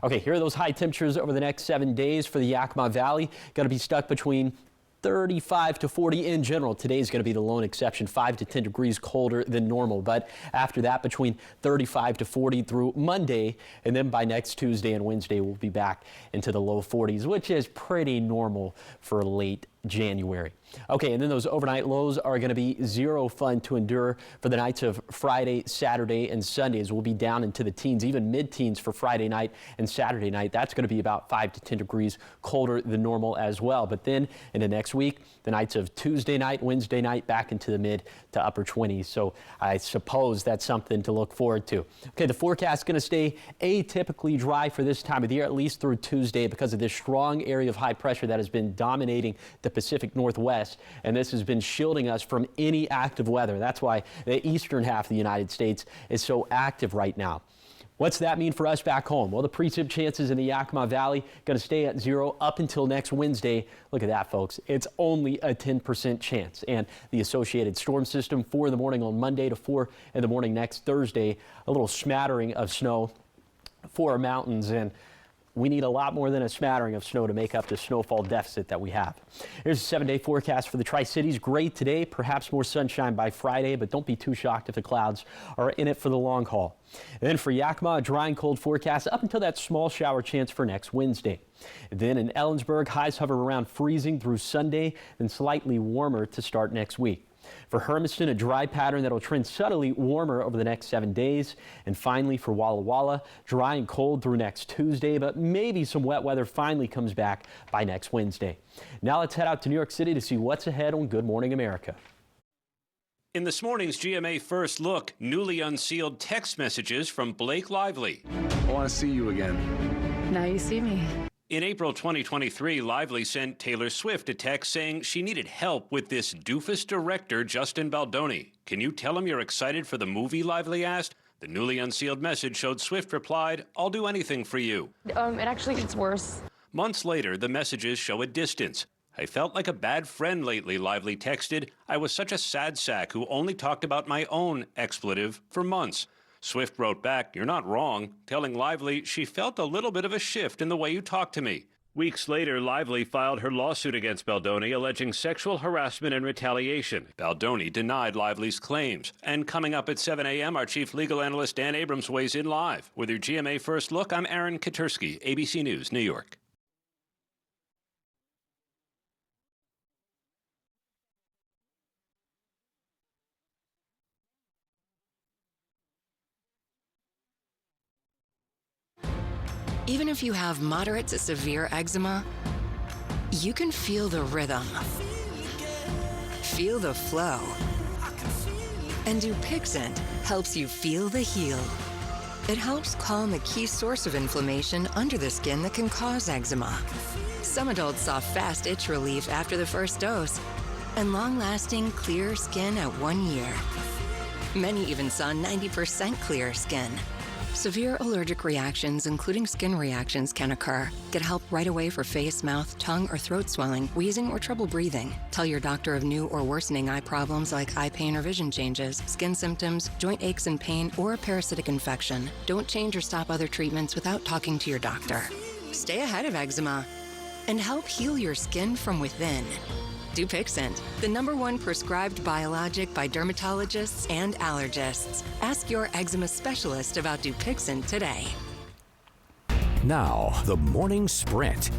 Okay, here are those high temperatures over the next 7 days for the Yakima Valley. Going to be stuck between 35 to 40 in general. Today is going to be the lone exception, 5 to 10 degrees colder than normal. But after that, between 35 to 40 through Monday, and then by next Tuesday and Wednesday, we'll be back into the low 40s, which is pretty normal for late January. Okay, and then those overnight lows are going to be zero fun to endure for the nights of Friday, Saturday, and Sundays. We'll be down into the teens, even mid-teens for Friday night and Saturday night. That's going to be about 5 to 10 degrees colder than normal as well. But then in the next week, the nights of Tuesday night, Wednesday night, back into the mid to upper 20s. So I suppose that's something to look forward to. Okay, the forecast is going to stay atypically dry for this time of the year, at least through Tuesday, because of this strong area of high pressure that has been dominating the Pacific Northwest, and this has been shielding us from any active weather. That's why the eastern half of the United States is so active right now. What's that mean for us back home? Well, the precip chances in the Yakima Valley going to stay at zero up until next Wednesday. Look at that, folks. It's only a 10% chance. And the associated storm system, 4 in the morning on Monday to 4 in the morning next Thursday, a little smattering of snow for our mountains, and we need a lot more than a smattering of snow to make up the snowfall deficit that we have. Here's a 7-day forecast for the Tri-Cities. Great today, perhaps more sunshine by Friday, but don't be too shocked if the clouds are in it for the long haul. And then for Yakima, a dry and cold forecast up until that small shower chance for next Wednesday. And then in Ellensburg, highs hover around freezing through Sunday, then slightly warmer to start next week. For Hermiston, a dry pattern that will trend subtly warmer over the next 7 days. And finally for Walla Walla, dry and cold through next Tuesday, but maybe some wet weather finally comes back by next Wednesday. Now let's head out to New York City to see what's ahead on Good Morning America. In this morning's GMA First Look, newly unsealed text messages from Blake Lively. I want to see you again. Now you see me. In April 2023, Lively sent Taylor Swift a text saying she needed help with this doofus director, Justin Baldoni. Can you tell him you're excited for the movie, Lively asked? The newly unsealed message showed Swift replied, "I'll do anything for you." It actually gets worse. Months later, the messages show a distance. I felt like a bad friend lately, Lively texted. I was such a sad sack who only talked about my own expletive for months. Swift wrote back, "You're not wrong," telling Lively she felt a little bit of a shift in the way you talk to me. Weeks later, Lively filed her lawsuit against Baldoni, alleging sexual harassment and retaliation. Baldoni denied Lively's claims. And coming up at 7 a.m., our chief legal analyst Dan Abrams weighs in live. With your GMA First Look, I'm Aaron Katursky, ABC News, New York. Even if you have moderate to severe eczema, you can feel the rhythm, feel the flow. And Dupixent helps you feel the heal. It helps calm a key source of inflammation under the skin that can cause eczema. Some adults saw fast itch relief after the first dose and long-lasting clear skin at 1 year. Many even saw 90% clear skin. Severe allergic reactions, including skin reactions, can occur. Get help right away for face, mouth, tongue, or throat swelling, wheezing, or trouble breathing. Tell your doctor of new or worsening eye problems like eye pain or vision changes, skin symptoms, joint aches and pain, or a parasitic infection. Don't change or stop other treatments without talking to your doctor. Stay ahead of eczema and help heal your skin from within. Dupixent, the #1 prescribed biologic by dermatologists and allergists. Ask your eczema specialist about Dupixent today. Now, the morning sprint.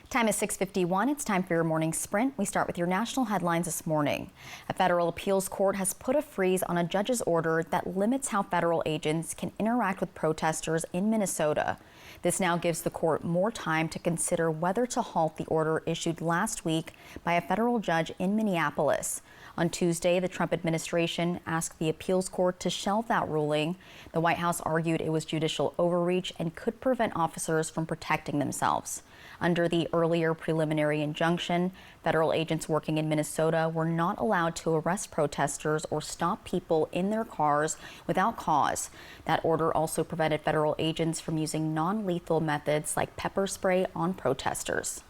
Time is 6:51. It's time for your morning sprint. We start with your national headlines this morning. A federal appeals court has put a freeze on a judge's order that limits how federal agents can interact with protesters in Minnesota. This now gives the court more time to consider whether to halt the order issued last week by a federal judge in Minneapolis. On Tuesday, the Trump administration asked the appeals court to shelve that ruling. The White House argued it was judicial overreach and could prevent officers from protecting themselves. Under the earlier preliminary injunction, federal agents working in Minnesota were not allowed to arrest protesters or stop people in their cars without cause. That order also prevented federal agents from using non-lethal methods like pepper spray on protesters.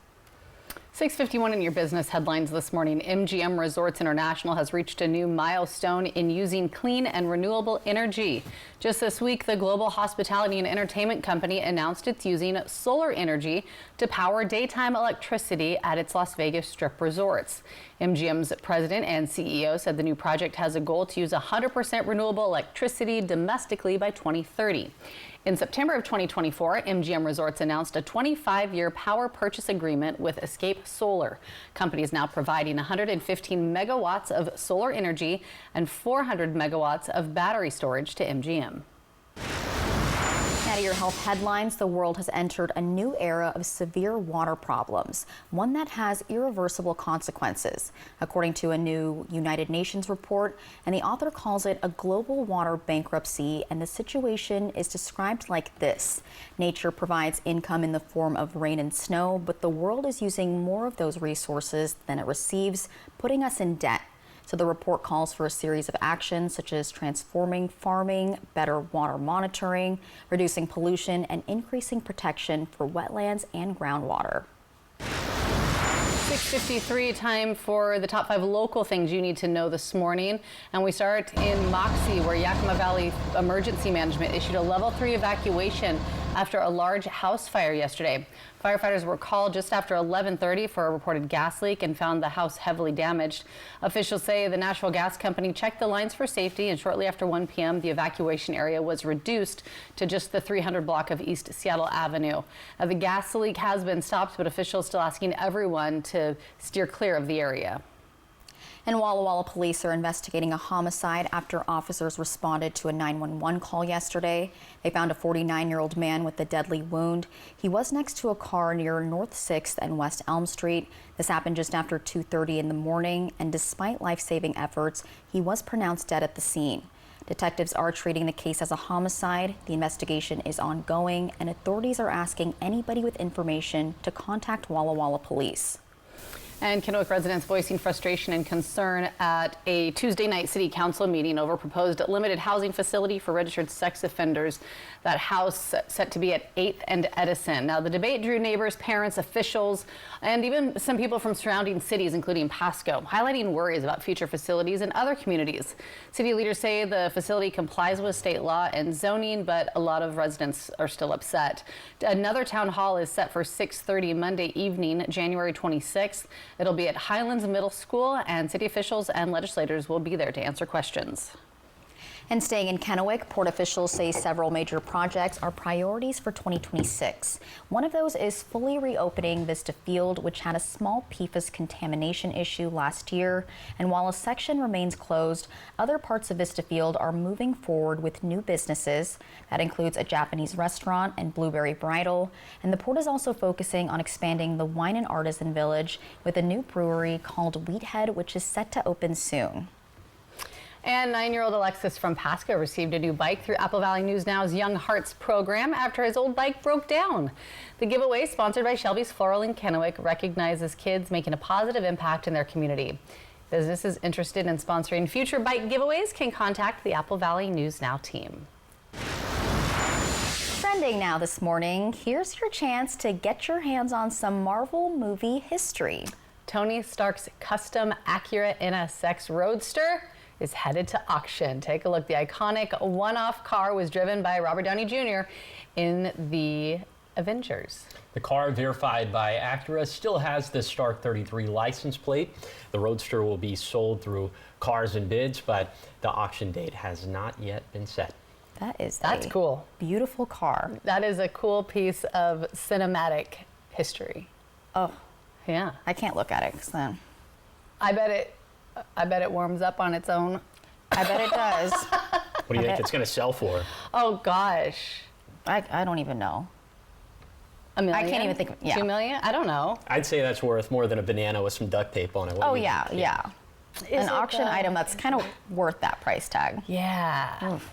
6:51 in your business headlines this morning. MGM Resorts International has reached a new milestone in using clean and renewable energy. Just this week, the global hospitality and entertainment company announced it's using solar energy to power daytime electricity at its Las Vegas Strip resorts. MGM's president and CEO said the new project has a goal to use 100% renewable electricity domestically by 2030. In September of 2024, MGM Resorts announced a 25-year power purchase agreement with Escape Solar. Company is now providing 115 megawatts of solar energy and 400 megawatts of battery storage to MGM. Now to your health headlines. The world has entered a new era of severe water problems, one that has irreversible consequences, according to a new United Nations report, and the author calls it a global water bankruptcy, and the situation is described like this. Nature provides income in the form of rain and snow, but the world is using more of those resources than it receives, putting us in debt. So the report calls for a series of actions such as transforming farming, better water monitoring, reducing pollution, and increasing protection for wetlands and groundwater. 6:53, time for the top 5 local things you need to know this morning. And we start in Moxie, where Yakima Valley Emergency Management issued a level 3 evacuation after a large house fire yesterday. Firefighters were called just after 11:30 for a reported gas leak and found the house heavily damaged. Officials say the Nashville Gas Company checked the lines for safety, and shortly after 1 p.m., the evacuation area was reduced to just the 300 block of East Seattle Avenue. The gas leak has been stopped, but officials still asking everyone to steer clear of the area. And Walla Walla police are investigating a homicide after officers responded to a 911 call yesterday. They found a 49-year-old man with a deadly wound. He was next to a car near North 6th and West Elm Street. This happened just after 2:30 in the morning, and despite life-saving efforts, he was pronounced dead at the scene. Detectives are treating the case as a homicide. The investigation is ongoing, and authorities are asking anybody with information to contact Walla Walla Police. And Kennewick residents voicing frustration and concern at a Tuesday night city council meeting over proposed limited housing facility for registered sex offenders. That house set to be at 8th and Edison. Now, the debate drew neighbors, parents, officials, and even some people from surrounding cities, including Pasco, highlighting worries about future facilities in other communities. City leaders say the facility complies with state law and zoning, but a lot of residents are still upset. Another town hall is set for 6:30 Monday evening, January 26th. It'll be at Highlands Middle School, and city officials and legislators will be there to answer questions. And staying in Kennewick, port officials say several major projects are priorities for 2026. One of those is fully reopening Vista Field, which had a small PFAS contamination issue last year. And while a section remains closed, other parts of Vista Field are moving forward with new businesses. That includes a Japanese restaurant and Blueberry Bridal. And the port is also focusing on expanding the Wine and Artisan Village with a new brewery called Wheathead, which is set to open soon. And 9-year-old Alexis from Pasco received a new bike through Apple Valley News Now's Young Hearts program after his old bike broke down. The giveaway, sponsored by Shelby's Floral in Kennewick, recognizes kids making a positive impact in their community. Businesses interested in sponsoring future bike giveaways can contact the Apple Valley News Now team. Trending now this morning, here's your chance to get your hands on some Marvel movie history. Tony Stark's custom Acura NSX Roadster is headed to auction. Take a look. The iconic one-off car was driven by Robert Downey Jr. in the Avengers. The car, verified by Acura, still has the Stark 33 license plate. The Roadster will be sold through Cars and Bids, but the auction date has not yet been set. That's cool. Beautiful car. That is a cool piece of cinematic history. Oh, yeah. I can't look at it because then I bet it warms up on its own. I bet it does. What do you think it's going to sell for? Oh gosh, I don't even know. $1 million? I can't even think. Yeah. $2 million? I don't know. I'd say that's worth more than a banana with some duct tape on it. What Oh do you yeah, think? yeah. An auction item that's kind of worth that price tag. Yeah. Oof.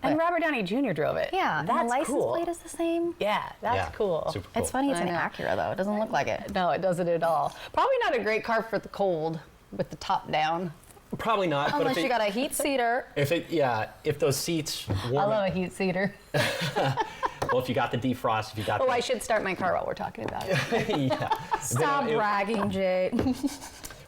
And Robert Downey Jr. drove it. Yeah, and the That's license cool. plate is the same. Yeah, that's cool. Super cool. It's funny it's I an know. Acura though. It doesn't look like it. No, it doesn't at all. Probably not a great car for the cold with the top down. Probably not. Unless but if you got a heat seater. If those seats warm I love a heat seater. well, if you got the defrost, if you got Oh, I should start my car while we're talking about it. yeah. Stop bragging, Jay.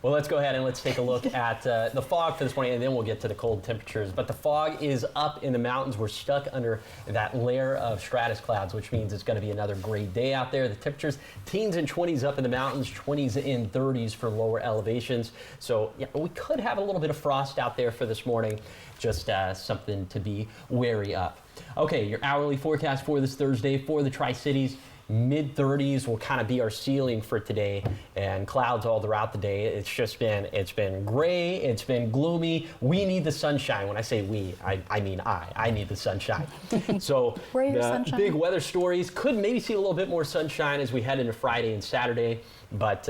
Well, let's go ahead and let's take a look at the fog for this morning, and then we'll get to the cold temperatures. But the fog is up in the mountains. We're stuck under that layer of stratus clouds, which means it's going to be another great day out there. The temperatures, teens and 20s up in the mountains, 20s and 30s for lower elevations. So yeah, we could have a little bit of frost out there for this morning. Just something to be wary of. Okay, your hourly forecast for this Thursday for the Tri-Cities. Mid-30s will kind of be our ceiling for today, and clouds all throughout the day. It's been gray, it's been gloomy. We need the sunshine. When I say we, I mean I need the sunshine. So Where are your the sunshine? big weather stories could maybe see a little bit more sunshine as we head into Friday and Saturday, but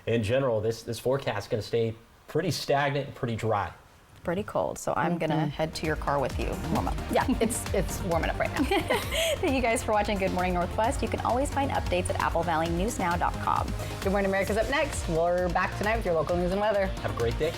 in general, this forecast is going to stay pretty stagnant and pretty dry. Pretty cold, so I'm gonna head to your car with you. Warm up. Yeah, it's warming up right now. Thank you guys for watching Good Morning Northwest. You can always find updates at applevalleyNewsNow.com. Good Morning America's up next. We're back tonight with your local news and weather. Have a great day.